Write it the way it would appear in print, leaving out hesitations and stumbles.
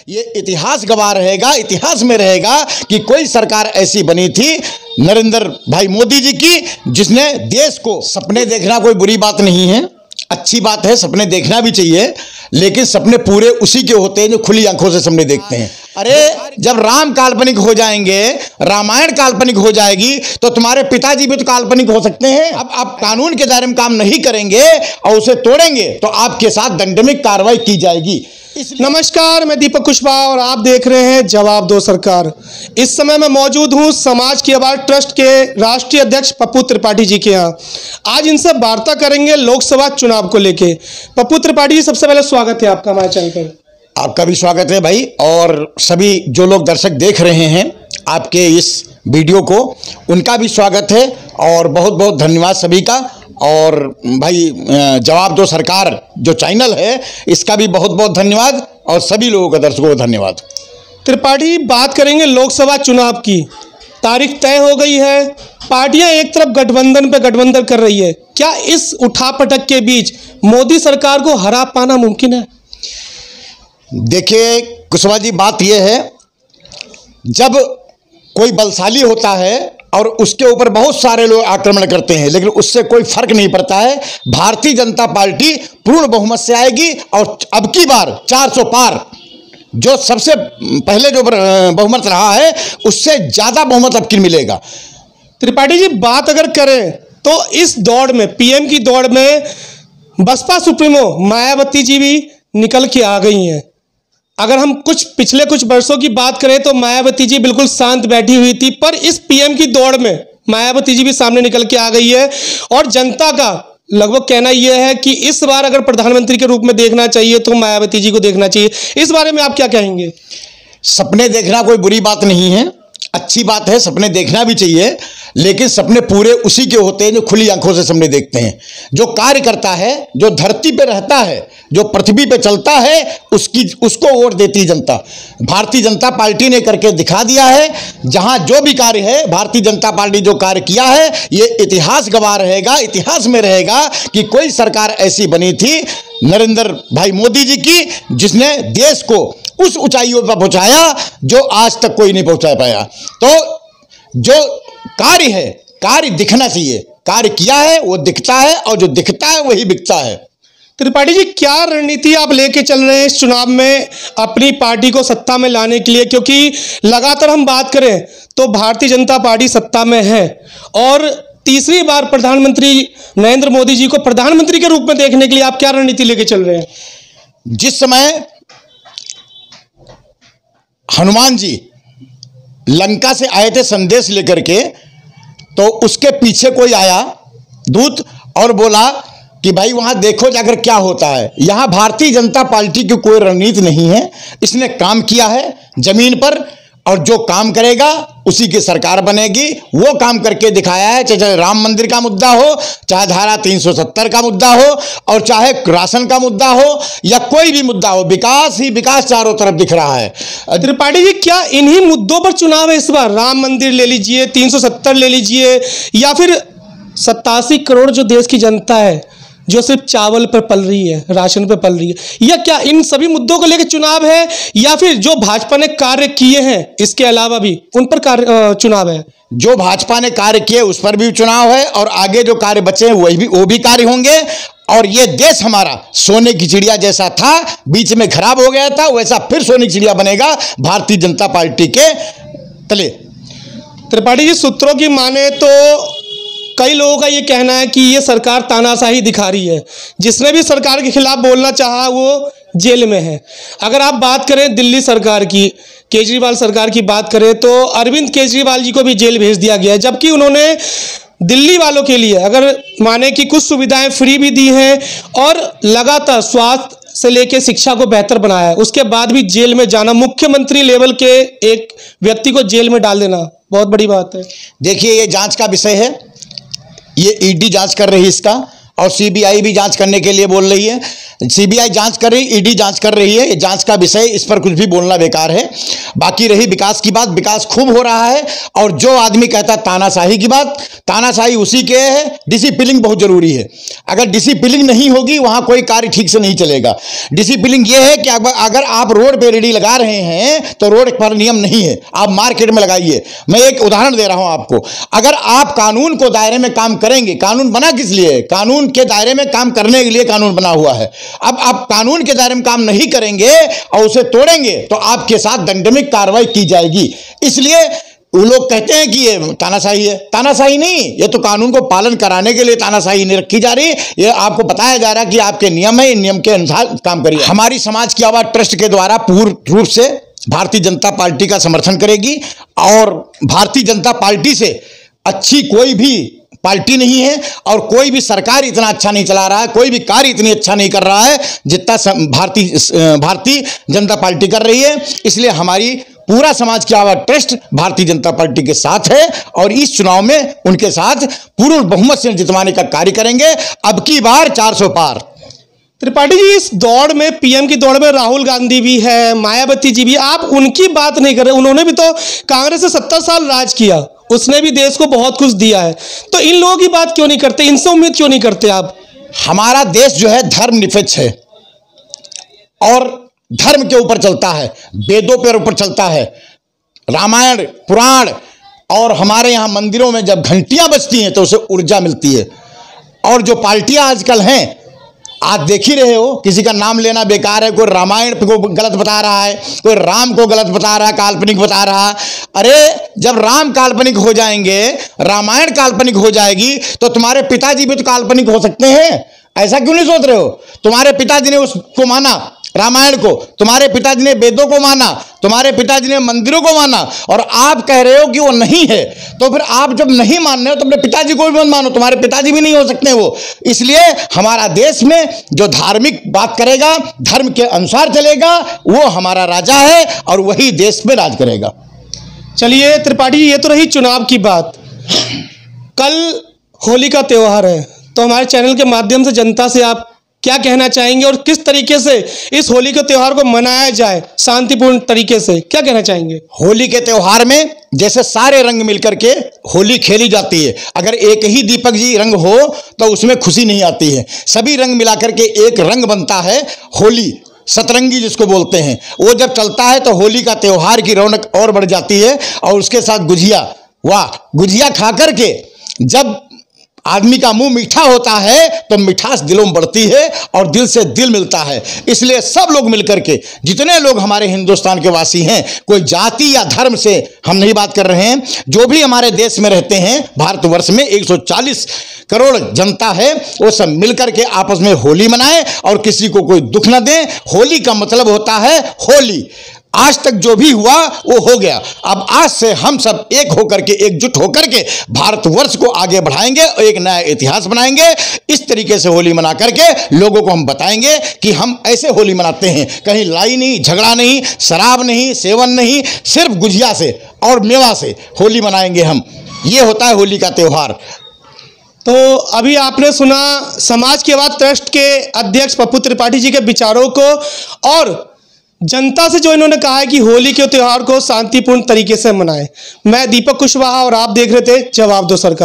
ये इतिहास गवाह रहेगा, इतिहास में रहेगा कि कोई सरकार ऐसी बनी थी नरेंद्र भाई मोदी जी की, जिसने देश को, सपने देखना कोई बुरी बात नहीं है, अच्छी बात है, सपने देखना भी चाहिए, लेकिन सपने पूरे उसी के होते हैं जो खुली आंखों से सपने देखते हैं। अरे जब राम काल्पनिक हो जाएंगे, रामायण काल्पनिक हो जाएगी, तो तुम्हारे पिताजी भी तो काल्पनिक हो सकते हैं। अब आप कानून के दायरे में काम नहीं करेंगे और उसे तोड़ेंगे तो आपके साथ दंडनीय कार्रवाई की जाएगी। नमस्कार, मैं दीपक कुशवाहा और आप देख रहे हैं जवाब दो सरकार। इस समय मैं मौजूद हूं समाज की आवाज ट्रस्ट के राष्ट्रीय अध्यक्ष पप्पू त्रिपाठी जी के यहाँ। आज इनसे वार्ता करेंगे लोकसभा चुनाव को लेके। पप्पू त्रिपाठी जी, सबसे पहले स्वागत है आपका हमारे चैनल पर। आपका भी स्वागत है भाई, और सभी जो लोग दर्शक देख रहे हैं आपके इस वीडियो को, उनका भी स्वागत है और बहुत बहुत धन्यवाद सभी का। और भाई जवाब दो सरकार जो चैनल है, इसका भी बहुत बहुत धन्यवाद और सभी लोगों का, दर्शकों को धन्यवाद। त्रिपाठी, बात करेंगे लोकसभा चुनाव की। तारीख तय हो गई है, पार्टियां एक तरफ गठबंधन पे गठबंधन कर रही है। क्या इस उठापटक के बीच मोदी सरकार को हरा पाना मुमकिन है? देखिए कुशवाहा जी, बात यह है, जब कोई बलशाली होता है और उसके ऊपर बहुत सारे लोग आक्रमण करते हैं, लेकिन उससे कोई फर्क नहीं पड़ता है। भारतीय जनता पार्टी पूर्ण बहुमत से आएगी और अब की बार 400 पार, जो सबसे पहले जो बहुमत रहा है उससे ज़्यादा बहुमत अब की मिलेगा। त्रिपाठी जी, बात अगर करें तो इस दौड़ में, पीएम की दौड़ में, बसपा सुप्रीमो मायावती जी भी निकल के आ गई हैं। अगर हम पिछले कुछ वर्षों की बात करें तो मायावती जी बिल्कुल शांत बैठी हुई थी, पर इस पीएम की दौड़ में मायावती जी भी सामने निकल के आ गई है और जनता का लगभग कहना यह है कि इस बार अगर प्रधानमंत्री के रूप में देखना चाहिए तो मायावती जी को देखना चाहिए। इस बारे में आप क्या कहेंगे? सपने देखना कोई बुरी बात नहीं है, अच्छी बात है, सपने देखना भी चाहिए, लेकिन सपने पूरे उसी के होते हैं जो खुली आंखों से सपने देखते हैं। जो कार्य करता है, जो धरती पे रहता है, जो पृथ्वी पे चलता है, उसको वोट देती है जनता। भारतीय जनता पार्टी ने करके दिखा दिया है। जहां जो भी कार्य है, भारतीय जनता पार्टी जो कार्य किया है, ये इतिहास गवाह रहेगा, इतिहास में रहेगा कि कोई सरकार ऐसी बनी थी नरेंद्र भाई मोदी जी की, जिसने देश को उस ऊंचाइयों पर पहुंचाया जो आज तक कोई नहीं पहुंचा पाया। तो जो कार्य है, कार्य दिखना चाहिए, कार्य किया है वो दिखता है और जो दिखता है वही बिकता है। त्रिपाठी जी, क्या रणनीति आप लेके चल रहे हैं इस चुनाव में अपनी पार्टी को सत्ता में लाने के लिए? क्योंकि लगातार हम बात करें तो भारतीय जनता पार्टी सत्ता में है और तीसरी बार प्रधानमंत्री नरेंद्र मोदी जी को प्रधानमंत्री के रूप में देखने के लिए आप क्या रणनीति लेके चल रहे हैं? जिस समय हनुमान जी लंका से आए थे संदेश लेकर के, तो उसके पीछे कोई आया दूत और बोला कि भाई वहां देखो जाकर क्या होता है। यहां भारतीय जनता पार्टी की कोई रणनीति नहीं है, इसने काम किया है जमीन पर और जो काम करेगा उसी की सरकार बनेगी। वो काम करके दिखाया है, चाहे राम मंदिर का मुद्दा हो, चाहे धारा 370 का मुद्दा हो, और चाहे राशन का मुद्दा हो या कोई भी मुद्दा हो, विकास ही विकास चारों तरफ दिख रहा है। त्रिपाठी जी, क्या इन्हीं मुद्दों पर चुनाव है इस बार? राम मंदिर ले लीजिए, 370 ले लीजिए, या फिर 87 करोड़ जो देश की जनता है जो सिर्फ चावल पर पल रही है, राशन पर पल रही है, या क्या इन सभी मुद्दों को लेकर चुनाव है, या फिर जो भाजपा ने कार्य किए हैं इसके अलावा भी उन पर चुनाव है? जो भाजपा ने कार्य किए उस पर भी चुनाव है और आगे जो कार्य बचे हैं वो भी कार्य होंगे। और ये देश हमारा सोने की चिड़िया जैसा था, बीच में खराब हो गया था, वैसा फिर सोने की चिड़िया बनेगा भारतीय जनता पार्टी के तले। त्रिपाठी जी, सूत्रों की माने तो कई लोगों का ये कहना है कि ये सरकार तानाशाही दिखा रही है। जिसने भी सरकार के खिलाफ बोलना चाहा वो जेल में है। अगर आप बात करें दिल्ली सरकार की, केजरीवाल सरकार की बात करें तो अरविंद केजरीवाल जी को भी जेल भेज दिया गया है, जबकि उन्होंने दिल्ली वालों के लिए अगर माने कि कुछ सुविधाएं फ्री भी दी हैं और लगातार स्वास्थ्य से लेकर शिक्षा को बेहतर बनाया है, उसके बाद भी जेल में जाना, मुख्यमंत्री लेवल के एक व्यक्ति को जेल में डाल देना बहुत बड़ी बात है। देखिए, ये जांच का विषय है, ये ईडी जांच कर रही है इसका, और सीबीआई भी जांच करने के लिए बोल रही है। सीबीआई जांच कर रही, ईडी जांच कर रही है, ये जांच का विषय, इस पर कुछ भी बोलना बेकार है। बाकी रही विकास की बात, विकास खूब हो रहा है। और जो आदमी कहता तानाशाही की बात, तानाशाही उसी के है। डिसिप्लिन बहुत जरूरी है। अगर डिसिप्लिन नहीं होगी वहां कोई कार्य ठीक से नहीं चलेगा। डिसिप्लिन यह है कि अगर आप रोड पे रेडी लगा रहे हैं तो रोड पर नियम नहीं है, आप मार्केट में लगाइए। मैं एक उदाहरण दे रहा हूं आपको। अगर आप कानून को दायरे में काम करेंगे, कानून बना किस लिए? कानून के दायरे में काम करने के लिए कानून बना हुआ है। अब आप कानून के दायरे में काम नहीं करेंगे और उसे तोड़ेंगे तो आपके साथ दंडनीय कार्रवाई की जाएगी। इसलिए वो लोग कहते हैं कि ये तानाशाही है। तानाशाही नहीं, ये तो कानून को पालन कराने के लिए तानाशाही नहीं रखी जा रही। ये आपको बताया जा रहा है कि आपके नियम है, इन नियम के अनुसार काम करिए। हमारी समाज की आवाज ट्रस्ट के द्वारा पूर्ण रूप से भारतीय जनता पार्टी का समर्थन करेगी। और भारतीय जनता पार्टी से अच्छी कोई भी पार्टी नहीं है और कोई भी सरकार इतना अच्छा नहीं चला रहा है, कोई भी कार्य इतनी अच्छा नहीं कर रहा है जितना भारतीय जनता पार्टी कर रही है। इसलिए हमारी पूरा समाज की आवाज ट्रस्ट भारतीय जनता पार्टी के साथ है और इस चुनाव में उनके साथ पूर्ण बहुमत से जितवाने का कार्य करेंगे। अब की बार 400 पार। त्रिपाठी जी, इस दौड़ में, पीएम की दौड़ में राहुल गांधी भी है, मायावती जी भी, आप उनकी बात नहीं कर रहे। उन्होंने भी तो कांग्रेस से 70 साल राज किया, उसने भी देश को बहुत कुछ दिया है। तो इन लोगों की बात क्यों नहीं करते, इनसे उम्मीद क्यों नहीं करते आप? हमारा देश जो है धर्मनिरपेक्ष है और धर्म के ऊपर चलता है, वेदों पर ऊपर चलता है। रामायण, पुराण और हमारे यहाँ मंदिरों में जब घंटियां बजती हैं तो उसे ऊर्जा मिलती है। और जो पार्टियां आजकल हैं, आज देख ही रहे हो, किसी का नाम लेना बेकार है। कोई रामायण को गलत बता रहा है, कोई राम को गलत बता रहा है, काल्पनिक बता रहा है। अरे जब राम काल्पनिक हो जाएंगे, रामायण काल्पनिक हो जाएगी तो तुम्हारे पिताजी भी तो काल्पनिक हो सकते हैं। ऐसा क्यों नहीं सोच रहे हो? तुम्हारे पिताजी ने उसको माना, रामायण को, तुम्हारे पिताजी ने वेदों को माना, तुम्हारे पिताजी ने मंदिरों को माना, और आप कह रहे हो कि वो नहीं है। तो फिर आप जब नहीं मान रहे हो तो अपने पिताजी को भी मत मानो, तुम्हारे पिताजी भी नहीं हो सकते वो। इसलिए हमारा देश में जो धार्मिक बात करेगा, धर्म के अनुसार चलेगा, वो हमारा राजा है और वही देश में राज करेगा। चलिए त्रिपाठी जी, ये तो रही चुनाव की बात। कल होली का त्यौहार है, तो हमारे चैनल के माध्यम से जनता से आप क्या कहना चाहेंगे और किस तरीके से इस होली के त्यौहार को मनाया जाए शांतिपूर्ण तरीके से, क्या कहना चाहेंगे? होली के त्यौहार में जैसे सारे रंग मिलकर के होली खेली जाती है। अगर एक ही दीपक जी रंग हो तो उसमें खुशी नहीं आती है। सभी रंग मिलाकर के एक रंग बनता है होली, सतरंगी जिसको बोलते हैं। वो जब चलता है तो होली का त्यौहार की रौनक और बढ़ जाती है। और उसके साथ गुजिया, वाह, गुजिया खा करके जब आदमी का मुंह मीठा होता है तो मिठास दिलों में बढ़ती है और दिल से दिल मिलता है। इसलिए सब लोग मिलकर के, जितने लोग हमारे हिंदुस्तान के वासी हैं, कोई जाति या धर्म से हम नहीं बात कर रहे हैं, जो भी हमारे देश में रहते हैं, भारतवर्ष में 140 करोड़ जनता है, वो सब मिलकर के आपस में होली मनाएं और किसी को कोई दुख न दें। होली का मतलब होता है होली। आज तक जो भी हुआ वो हो गया। अब आज से हम सब एक होकर के, एकजुट होकर के भारतवर्ष को आगे बढ़ाएंगे और एक नया इतिहास बनाएंगे। इस तरीके से होली मना करके लोगों को हम बताएंगे कि हम ऐसे होली मनाते हैं, कहीं लड़ाई नहीं, झगड़ा नहीं, शराब नहीं, सेवन नहीं, सिर्फ गुजिया से और मेवा से होली मनाएंगे हम। ये होता है होली का त्यौहार। तो अभी आपने सुना समाज की आवाज ट्रस्ट के अध्यक्ष पप्पू त्रिपाठी जी के विचारों को और जनता से जो इन्होंने कहा है कि होली के त्यौहार को शांतिपूर्ण तरीके से मनाएं। मैं दीपक कुशवाहा और आप देख रहे थे जवाब दो सरकार।